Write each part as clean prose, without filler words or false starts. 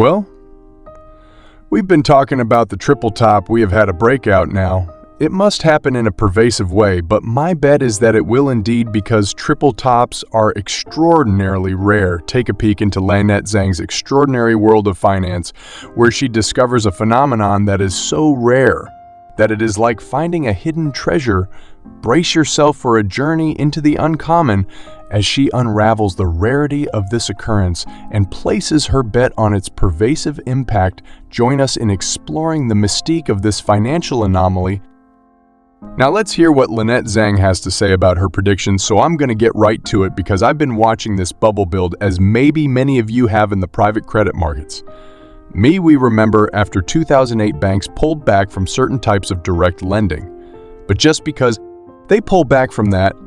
Well, we've been talking about the triple top. We have had a breakout now. It must happen in a pervasive way, but my bet is that it will indeed because triple tops are extraordinarily rare. Take a peek into Lynette Zhang's extraordinary world of finance, where she discovers a phenomenon that is so rare that it is like finding a hidden treasure. Brace yourself for a journey into the uncommon as she unravels the rarity of this occurrence and places her bet on its pervasive impact. Join us in exploring the mystique of this financial anomaly. Now let's hear what Lynette Zhang has to say about her predictions, so I'm going to get right to it because I've been watching this bubble build as maybe many of you have in the private credit markets. We remember after 2008 banks pulled back from certain types of direct lending. But just because they pull back from that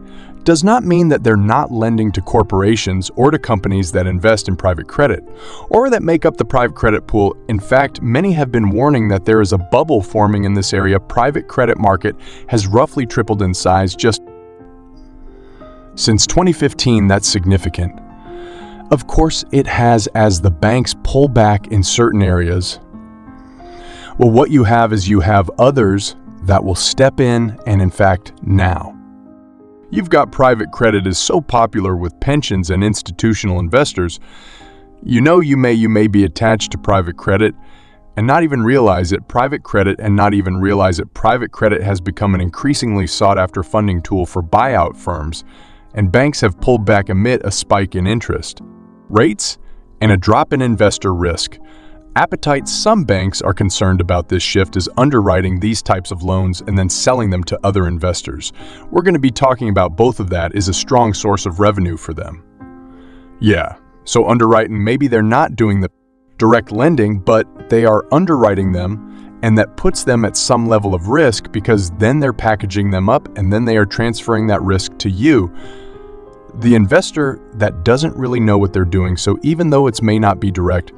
does not mean that they're not lending to corporations or to companies that invest in private credit or that make up the private credit pool. In fact, many have been warning that there is a bubble forming in this area. Private credit market has roughly tripled in size just since 2015. That's significant. Of course, it has as the banks pull back in certain areas. Well, what you have is you have others that will step in, and in fact, now. You've got private credit is so popular with pensions and institutional investors. You may be attached to private credit and not even realize it. Private credit has become an increasingly sought-after funding tool for buyout firms, and banks have pulled back amid a spike in interest rates and a drop in investor risk appetite. Some banks are concerned about this shift as underwriting these types of loans and then selling them to other investors. We're going to be talking about both of that is a strong source of revenue for them. Yeah, so underwriting, maybe they're not doing the direct lending, but they are underwriting them, and that puts them at some level of risk because then they're packaging them up and then they are transferring that risk to you, the investor that doesn't really know what they're doing. So even though it may not be direct,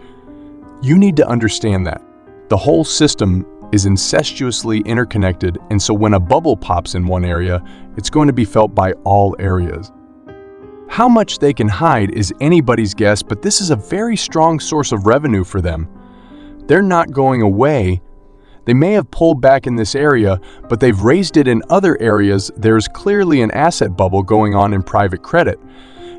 you need to understand that the whole system is incestuously interconnected, and so when a bubble pops in one area, it's going to be felt by all areas. How much they can hide is anybody's guess, but this is a very strong source of revenue for them. They're not going away. They may have pulled back in this area, but they've raised it in other areas. There's clearly an asset bubble going on in private credit.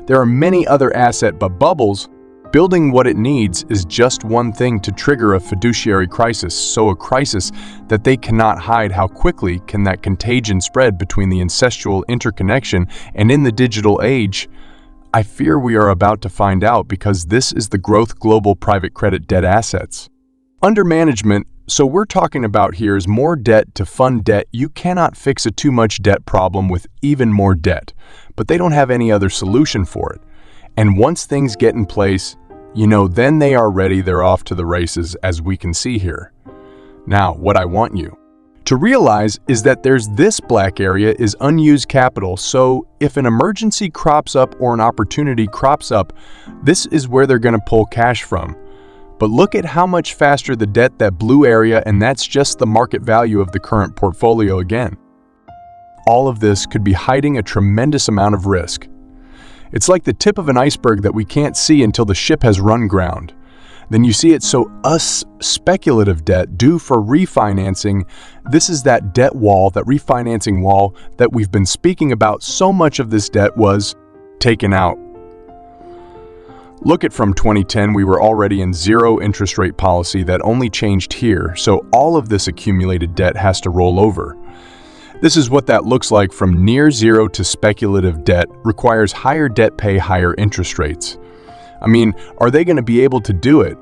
There are many other asset bubbles. Building what it needs is just one thing to trigger a fiduciary crisis, so a crisis that they cannot hide. How quickly can that contagion spread between the incestual interconnection and in the digital age? I fear we are about to find out because this is the growth global private credit debt assets. Under management, so we're talking about here is more debt to fund debt. You cannot fix a too much debt problem with even more debt, but they don't have any other solution for it. And once things get in place, then they are ready. They're off to the races, as we can see here. Now, what I want you to realize is that there's this black area is unused capital. So if an emergency crops up or an opportunity crops up, this is where they're going to pull cash from. But look at how much faster the debt, that blue area, and that's just the market value of the current portfolio again. All of this could be hiding a tremendous amount of risk. It's like the tip of an iceberg that we can't see until the ship has run ground. Then you see it. So us speculative debt due for refinancing, this is that debt wall, that refinancing wall that we've been speaking about. So much of this debt was taken out. Look at from 2010, we were already in zero interest rate policy that only changed here. So all of this accumulated debt has to roll over. This is what that looks like from near zero to speculative debt. Requires higher debt, pay higher interest rates. Are they going to be able to do it?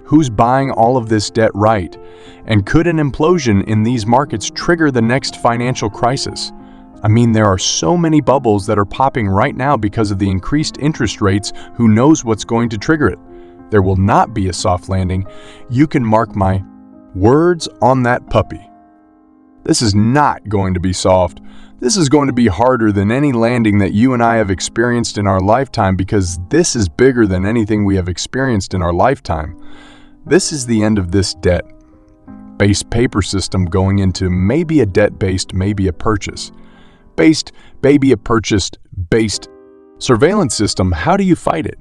Who's buying all of this debt, right? And could an implosion in these markets trigger the next financial crisis? There are so many bubbles that are popping right now because of the increased interest rates. Who knows what's going to trigger it? There will not be a soft landing. You can mark my words on that puppy. This is not going to be soft. This is going to be harder than any landing that you and I have experienced in our lifetime, because this is bigger than anything we have experienced in our lifetime. This is the end of this debt-based paper system going into maybe a debt-based, maybe a purchase-based surveillance system. How do you fight it?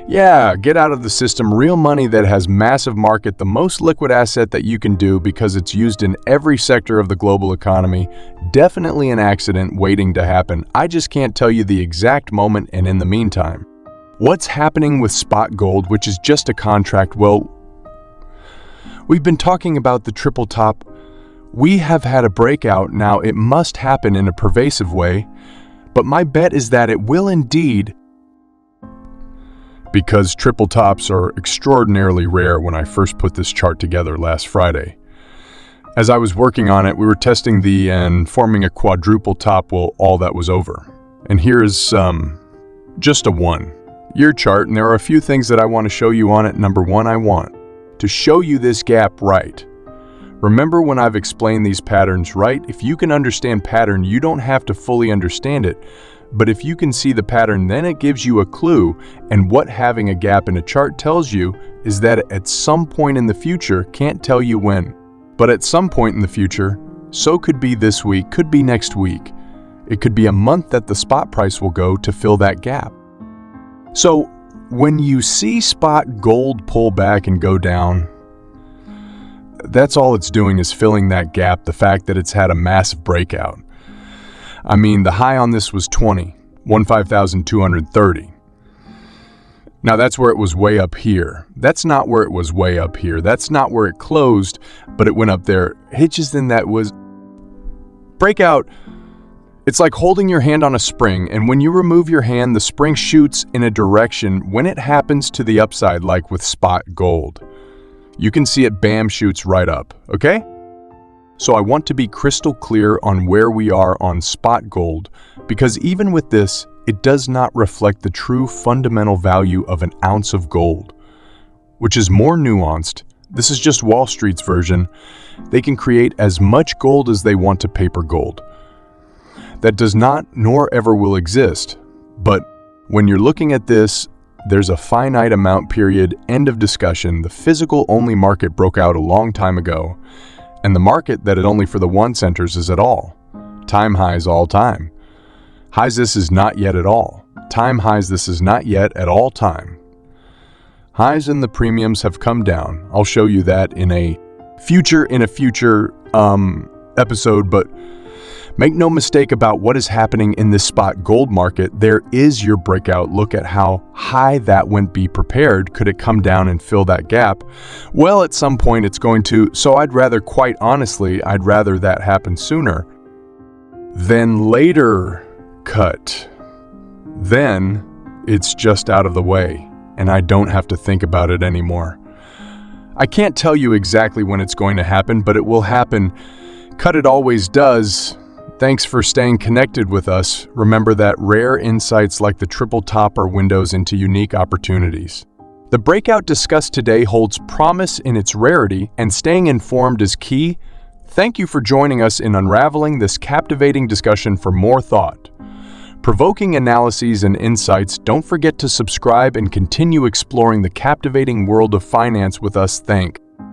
Yeah, get out of the system real money that has massive market, the most liquid asset that you can do because it's used in every sector of the global economy. Definitely an accident waiting to happen. I just can't tell you the exact moment, and in the meantime, what's happening with spot gold, which is just a contract? Well, we've been talking about the triple top. We have had a breakout. Now, it must happen in a pervasive way, but my bet is that it will indeed, because triple tops are extraordinarily rare. When I first put this chart together last Friday, as I was working on it, we were testing and forming a quadruple top. Well, all that was over. And here is just a 1-year chart, and there are a few things that I want to show you on it. Number one, I want to show you this gap right. Remember when I've explained these patterns, right? If you can understand pattern, you don't have to fully understand it. But if you can see the pattern, then it gives you a clue. And what having a gap in a chart tells you is that at some point in the future, can't tell you when, but at some point in the future, so could be this week, could be next week. It could be a month that the spot price will go to fill that gap. So when you see spot gold pull back and go down, that's all it's doing is filling that gap, the fact that it's had a massive breakout. I mean, the high on this was 15,230. Now that's where it was way up here. That's not where it was way up here. That's not where it closed, but it went up there. Hitches in that was breakout. It's like holding your hand on a spring, and when you remove your hand, the spring shoots in a direction when it happens to the upside, like with spot gold. You can see it, bam, shoots right up, okay? So I want to be crystal clear on where we are on spot gold, because even with this, it does not reflect the true fundamental value of an ounce of gold, which is more nuanced. This is just Wall Street's version. They can create as much gold as they want to paper gold. That does not nor ever will exist. But when you're looking at this, there's a finite amount, period, end of discussion. The physical only market broke out a long time ago, and the market that it only for the 1 centers is at all. Time highs all time. Highs this is not yet at all. Time highs this is not yet at all time. Highs in the premiums have come down. I'll show you that in a future episode, but make no mistake about what is happening in this spot gold market. There is your breakout. Look at how high that went. Be prepared. Could it come down and fill that gap? Well, at some point it's going to. So quite honestly, I'd rather that happen sooner than later. Cut. Then it's just out of the way, and I don't have to think about it anymore. I can't tell you exactly when it's going to happen, but it will happen. Cut, it always does. Thanks for staying connected with us. Remember that rare insights like the triple top are windows into unique opportunities. The breakout discussed today holds promise in its rarity, and staying informed is key. Thank you for joining us in unraveling this captivating discussion. For more thought-provoking analyses and insights, don't forget to subscribe and continue exploring the captivating world of finance with us. Thank